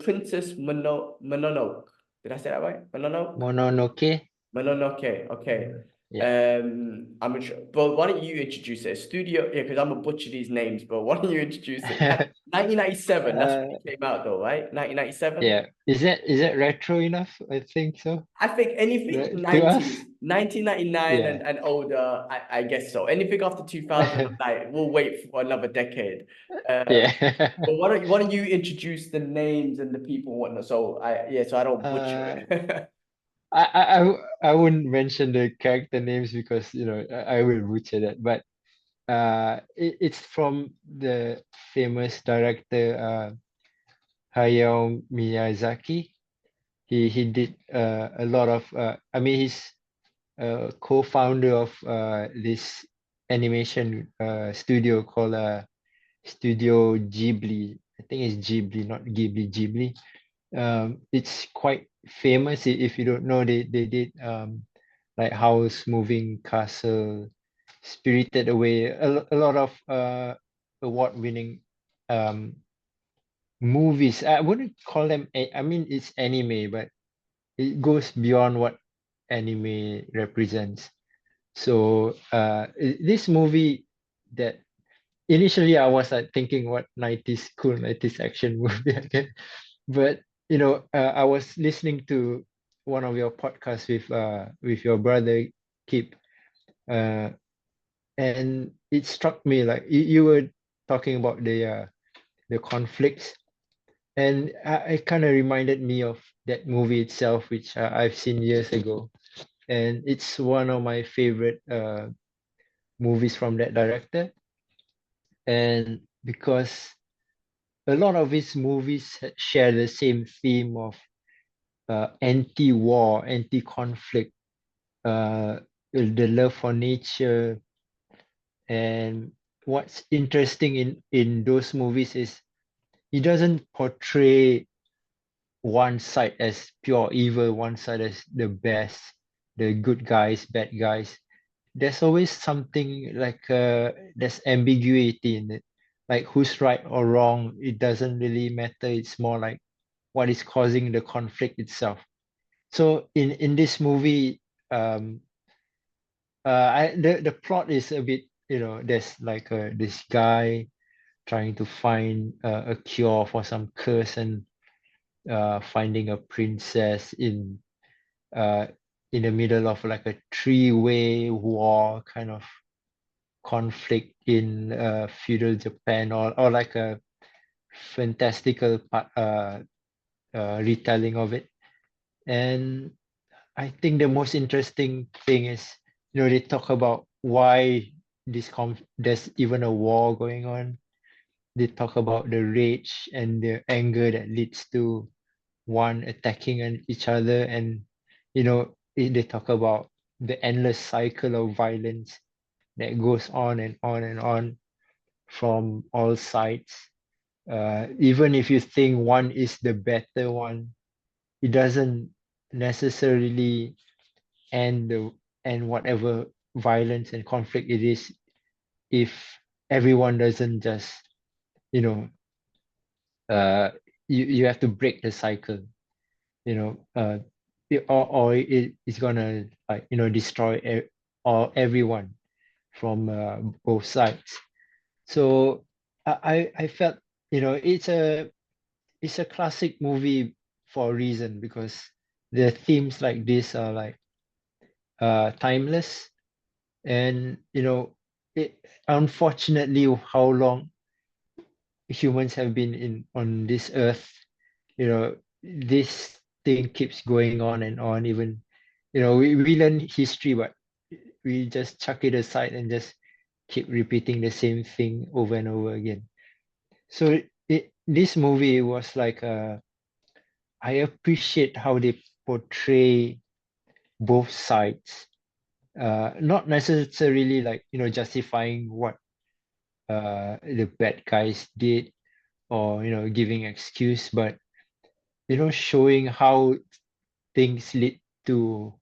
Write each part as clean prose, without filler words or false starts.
Princess Mononoke. Did I say that right? Mononoke? Mononoke. Mononoke. Okay. Yeah. I'm sure, but why don't you introduce it? Studio, yeah, because I'm gonna butcher these names, but why don't you introduce it? 1997, that's when uh, it came out though, right? 1997? yeah. Is that retro enough? I think so. I think anything Right, to us. 90s, 1999 Yeah. and older, I guess so. Anything after 2000, like we'll wait for another decade. Yeah. But why don't you introduce the names and the people and whatnot? So so I don't butcher uh, it. I wouldn't mention the character names because I will butcher that. But it's from the famous director Hayao Miyazaki. He did a lot of I mean he's co-founder of this animation studio called Studio Ghibli. I think it's Ghibli, not Ghibli, Ghibli. It's quite famous. If you don't know, they did like House Moving Castle, Spirited Away, a lot of award-winning um, movies. I wouldn't call them, I mean, it's anime, but it goes beyond what anime represents. So this movie that initially I was like thinking what 90s cool 90s action movie again. But I was listening to one of your podcasts with your brother Kip, uh, and it struck me like you were talking about the conflicts, and it kind of reminded me of that movie itself, which I've seen years ago, and it's one of my favorite movies from that director, and because a lot of his movies share the same theme of anti-war, anti-conflict, uh, the love for nature. And what's interesting in those movies is he doesn't portray one side as pure evil, one side as the best, the good guys, bad guys. There's always something like there's ambiguity in it, like who's right or wrong. It doesn't really matter. It's more like what is causing the conflict itself. So in this movie, the plot is a bit, there's like this guy trying to find a cure for some curse, and finding a princess uh in the middle of like a three-way war kind of conflict in feudal Japan, or like a fantastical retelling of it. And I think the most interesting thing is, they talk about why there's even a war going on. They talk about the rage and the anger that leads to one attacking each other, and they talk about the endless cycle of violence that goes on and on and on from all sides. Even if you think one is the better one, it doesn't necessarily end whatever violence and conflict it is if everyone doesn't just you know you have to break the cycle, you know uh or it's gonna like destroy or everyone from both sides. So I felt it's a classic movie for a reason, because the themes like this are like timeless. And it unfortunately how long humans have been in on this earth, this thing keeps going on and on. Even we learn history, but we just chuck it aside and just keep repeating the same thing over and over again. So this movie was like I appreciate how they portray both sides, not necessarily like justifying what the bad guys did, or giving excuse, but showing how things lead to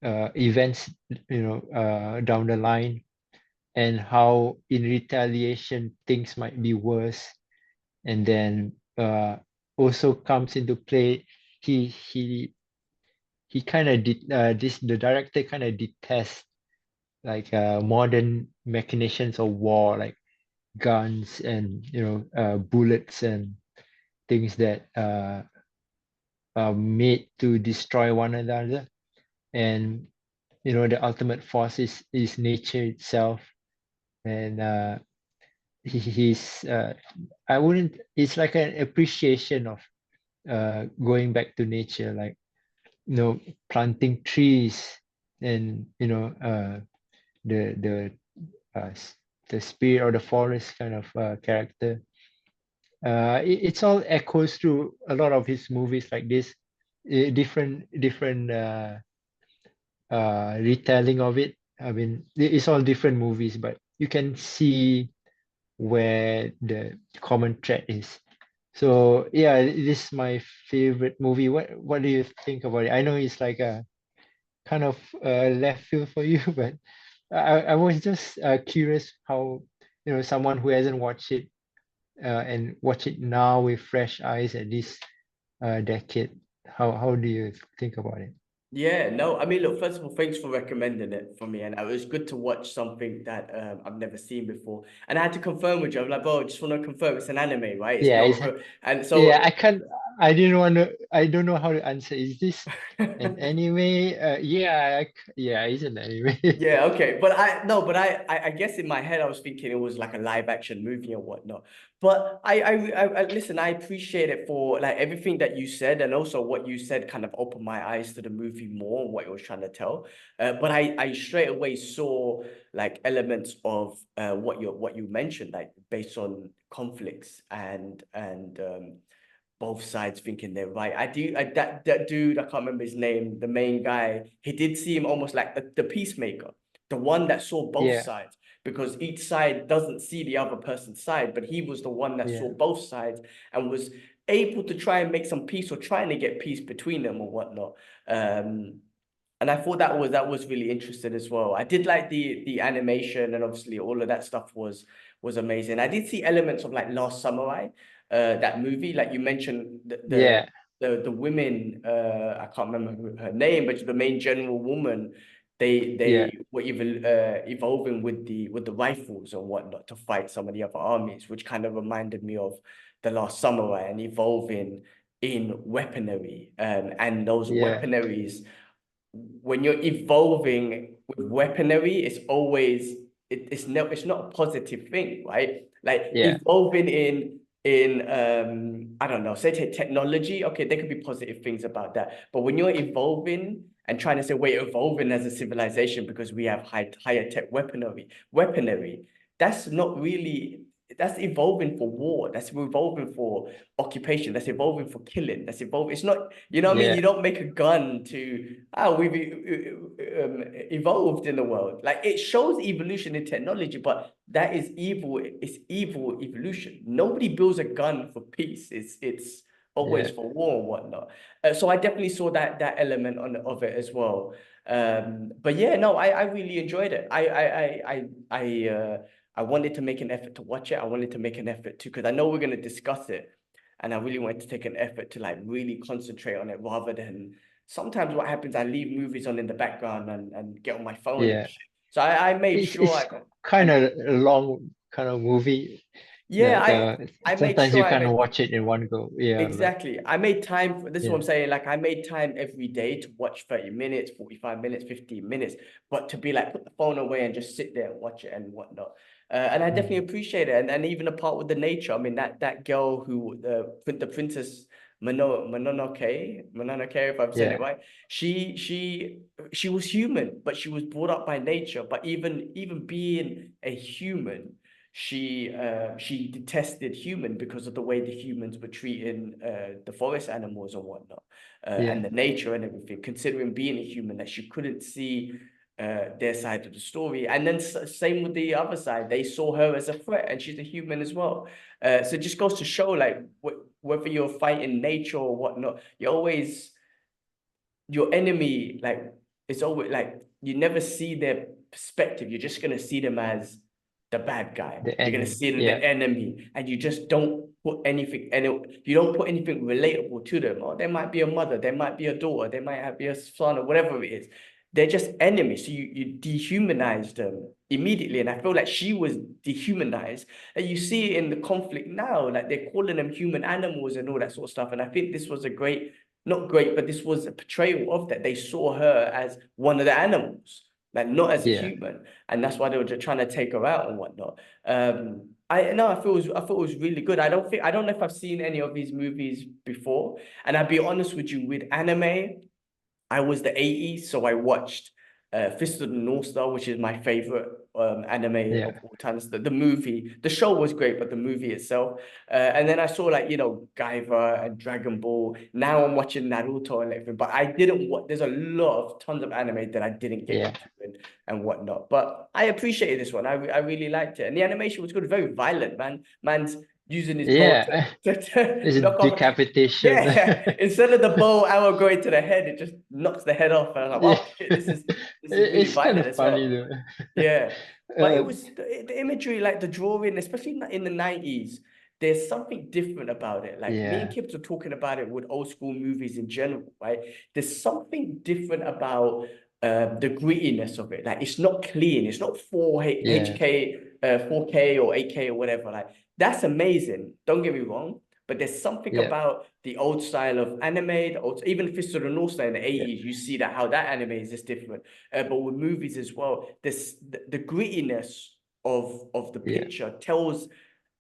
events down the line, and how in retaliation things might be worse. And then also comes into play. He kind of the director kind of detests like modern machinations of war, like guns and bullets and things that are made to destroy one another. And the ultimate force is nature itself. And he's I wouldn't it's like an appreciation of going back to nature, like planting trees and the the spirit or the forest kind of character. It's all echoes through a lot of his movies like this, different retelling of it. I mean, it's all different movies, but you can see where the common thread is. So yeah, this is my favorite movie. What do you think about it? I know it's like a kind of left field for you, but I was just curious how someone who hasn't watched it and watch it now with fresh eyes at this decade. How do you think about it? Yeah, no, I mean, look, first of all, thanks for recommending it for me. And it was good to watch something that I've never seen before. And I had to confirm with you. I'm like, bro, I just want to confirm it's an anime, right? It's Yeah, not it's, a and yeah. so I didn't want to. I don't know how to answer. Is this an anime? Yeah, yeah, it's an anime. yeah, okay. But I guess in my head I was thinking it was like a live action movie and whatnot. But I listen, I appreciate it for like everything that you said, and also what you said kind of opened my eyes to the movie more and what it was trying to tell. But I straight away saw like elements of what you mentioned, like based on conflicts and both sides thinking they're right. That dude, I can't remember his name, the main guy, he did seem almost like the peacemaker, the one that saw both Yeah, sides, because each side doesn't see the other person's side, but he was the one that yeah, saw both sides and was able to try and make some peace or trying to get peace between them or whatnot. Um, and I thought that was really interesting as well. I did like the animation, and obviously all of that stuff was amazing. I did see elements of like Last Samurai, that movie, like you mentioned yeah, the women. I can't remember her name, but the main general woman. yeah, They were even evolving with the rifles and whatnot to fight some of the other armies, which kind of reminded me of the Last Samurai and evolving in weaponry, and those yeah, weaponaries when you're evolving with weaponry, it's always it's not a positive thing, right? Like yeah, evolving in I don't know, say technology, okay, there could be positive things about that. But when you're evolving and trying to say we're evolving as a civilization because we have higher tech weaponry, that's not really that's evolving for war. That's evolving for occupation. That's evolving for killing. That's evolving. It's not, you know what I mean? yeah, You don't make a gun to, oh, we've evolved in the world. Like it shows evolution in technology, but that is evil. It's evil evolution. Nobody builds a gun for peace. It's always yeah, for war and whatnot. So I definitely saw that element of it as well. But yeah, no, I really enjoyed it. I wanted to make an effort to watch it. I wanted to make an effort to, because I know we're going to discuss it. And I really wanted to take an effort to like really concentrate on it rather than sometimes what happens, I leave movies on in the background and get on my phone and yeah. shit. So I made sure It's kind I of a long kind of movie yeah, that I made sometimes sure you I kind of made watch it in one go. Yeah, but exactly. I made time for this is what yeah, I'm saying. Like I made time every day to watch 30 minutes, 45 minutes, 15 minutes, but to be like put the phone away and just sit there and watch it and whatnot. And I definitely mm, appreciate it. And even the part with the nature. I mean, that girl who the princess Mononoke, if I'm saying yeah, it right. She was human, but she was brought up by nature. But even being a human, she detested human because of the way the humans were treating the forest animals and whatnot, and yeah, the nature and everything. Considering being a human, that she couldn't see their side of the story, and then same with the other side, they saw her as a threat, and she's a human as well. So it just goes to show, like whether you're fighting nature or whatnot, you're always your enemy, like it's always like you never see their perspective. You're just gonna see them as the bad guy. the You're gonna enemy. see them the Yeah, enemy, and you just don't put anything, and you don't put anything relatable to them. Or there might be a mother, there might be a daughter, there might have be a son or whatever it is. They're just enemies. So you dehumanize them immediately. And I feel like she was dehumanized. And you see it in the conflict now, like they're calling them human animals and all that sort of stuff. And I think this was a great, not great, but this was a portrayal of that. They saw her as one of the animals, like not as a Yeah. human. And that's why they were just trying to take her out and whatnot. I no, I thought it was really good. I don't know if I've seen any of these movies before. And I'll be honest with you, with anime, I was the 80s, so I watched Fist of the North Star, which is my favorite anime of Yeah. all times. The movie, the show was great, but the movie itself. And then I saw like, you know, Gaiva and Dragon Ball. Now I'm watching Naruto and everything, but I didn't watch, there's a lot of tons of anime that I didn't get Yeah. into and whatnot. But I appreciated this one. I really liked it. And the animation was good, very violent, man. Man's using his bow Yeah. to It's a knock off. decapitation. Yeah, instead of the bow arrow going to the head, it just knocks the head off. And I'm like, Yeah. oh shit, this is really It's kind violent of as funny well. though. Yeah, but it Uh, was the imagery, like the drawing, especially in the 90s. There's something different about it. Like me and yeah. Kips were talking about it with old school movies in general, right? There's something different about the grittiness of it. Like it's not clean. It's not 4 Yeah. HK, 4K or 8K or whatever. Like that's amazing. Don't get me wrong. But there's something Yeah. about the old style of anime, even Fist of the North Star in the Yeah. 80s, you see that how that anime is just different. But with movies as well, this the grittiness of the Yeah. picture tells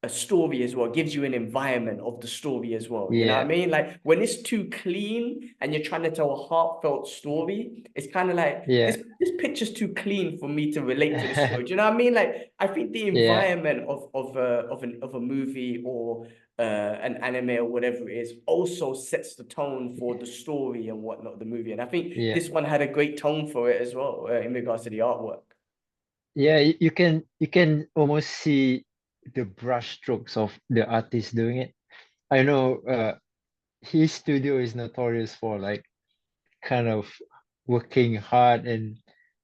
a story as well, gives you an environment of the story as well. You know what I Yeah. mean? Like when it's too clean and you're trying to tell a heartfelt story, it's kind of like Yeah. this picture's too clean for me to relate to this story. Do you know what I mean? Like I think the Yeah. environment of a movie or an anime or whatever it is also sets the tone for the story and whatnot, the movie. And I think Yeah. this one had a great tone for it as well, in regards to the artwork. Yeah, you can almost see the brush strokes of the artist doing it. I know his studio is notorious for like kind of working hard and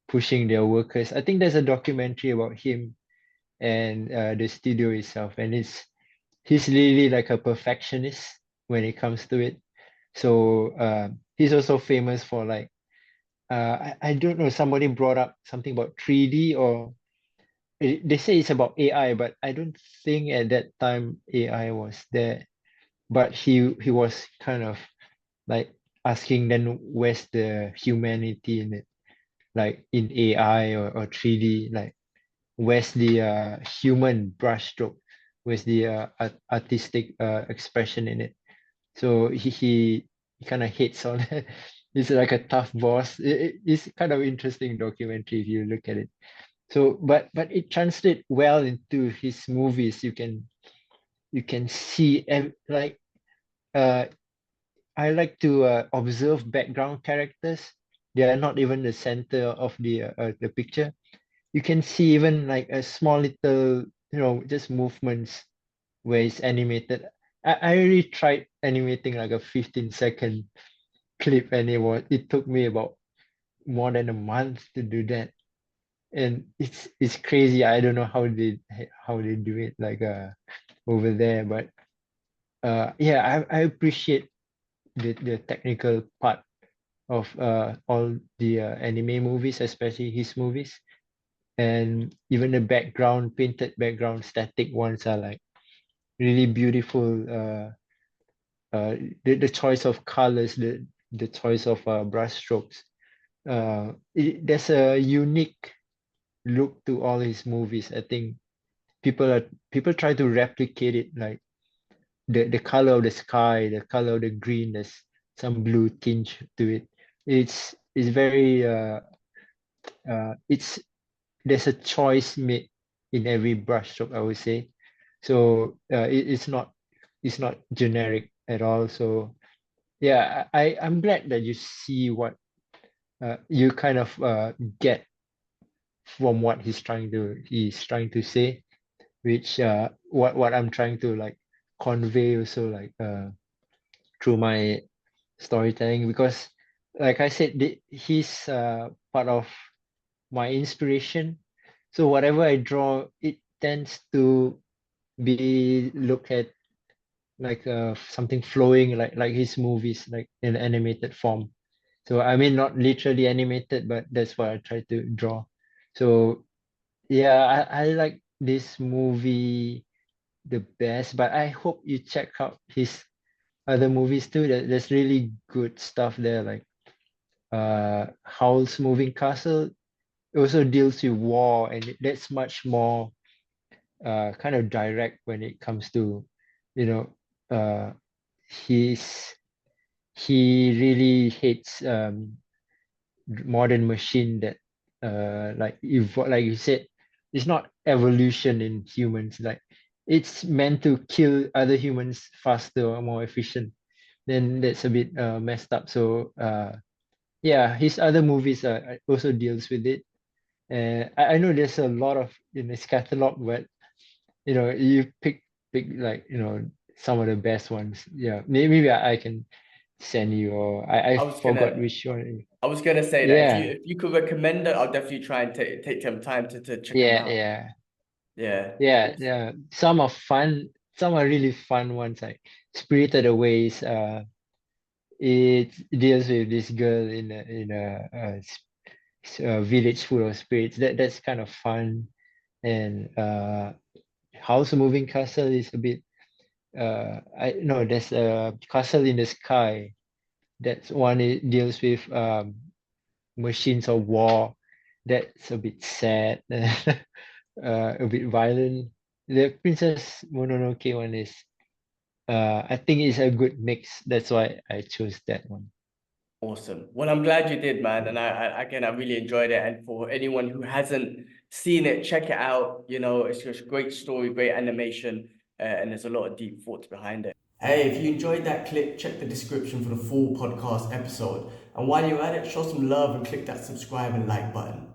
pushing their workers. I think there's a documentary about him and the studio itself, and he's really like a perfectionist when it comes to it. So he's also famous for like I don't know, somebody brought up something about 3D or they say it's about AI, but I don't think at that time AI was there. But he was kind of like asking then where's the humanity in it, like in AI or 3D, like where's the human brushstroke, where's the artistic expression in it. So he kind of hits on it. He's like a tough boss. It's kind of interesting documentary if you look at it. So, but it translates well into his movies. You can see like uh I like to observe background characters. They are not even the center of the picture. You can see even like a small little, just movements where it's animated. I really tried animating like a 15-second clip, and it took me about more than a month to do that. And it's crazy. I don't know how they do it like over there, but yeah, I appreciate the technical part of all the anime movies, especially his movies. And even the background, painted background, static ones are like really beautiful. The choice of colors, the choice of brush strokes. There's a unique look to all his movies. I think people try to replicate it, like the color of the sky, the color of the green. There's some blue tinge to it. It's very it's there's a choice made in every brushstroke, I would say. So it's not generic at all. So yeah, I'm glad that you see what you kind of get from what he's trying to say, which what I'm trying to like convey also, like through my storytelling, because like I said, he's part of my inspiration. So whatever I draw, it tends to be looked at like something flowing like his movies, like in animated form. So I mean not literally animated, but that's what I try to draw. So yeah, I like this movie the best, but I hope you check out his other movies too. There's really good stuff there, like Howl's Moving Castle. It also deals with war, and that's much more kind of direct when it comes to, you know, uh, he's he really hates modern machine that like like you said, it's not evolution in humans. Like it's meant to kill other humans faster or more efficient. Then that's a bit messed up. So yeah, his other movies also deals with it. I know there's a lot of in his catalog, but you pick like some of the best ones. Yeah, maybe I can send you, or I I was forgot gonna which one. I was gonna say that Yeah, if you could recommend it, I'll definitely try and take some time to check them yeah, out. yeah, Yeah. yeah, Awesome. yeah. Some are fun. Some are really fun ones. Like Spirited Away is it deals with this girl in a village full of spirits. That's kind of fun. And House Moving Castle is a bit I no there's a castle in the sky. That's one. It deals with machines of war. That's a bit sad. A bit violent. The Princess Mononoke one is I think it's a good mix. That's why I chose that one. Awesome. Well, I'm glad you did, man. And again, I really enjoyed it. And for anyone who hasn't seen it, check it out. It's just a great story, great animation, and there's a lot of deep thoughts behind it. Hey, if you enjoyed that clip, check the description for the full podcast episode. And while you're at it, show some love and click that subscribe and like button.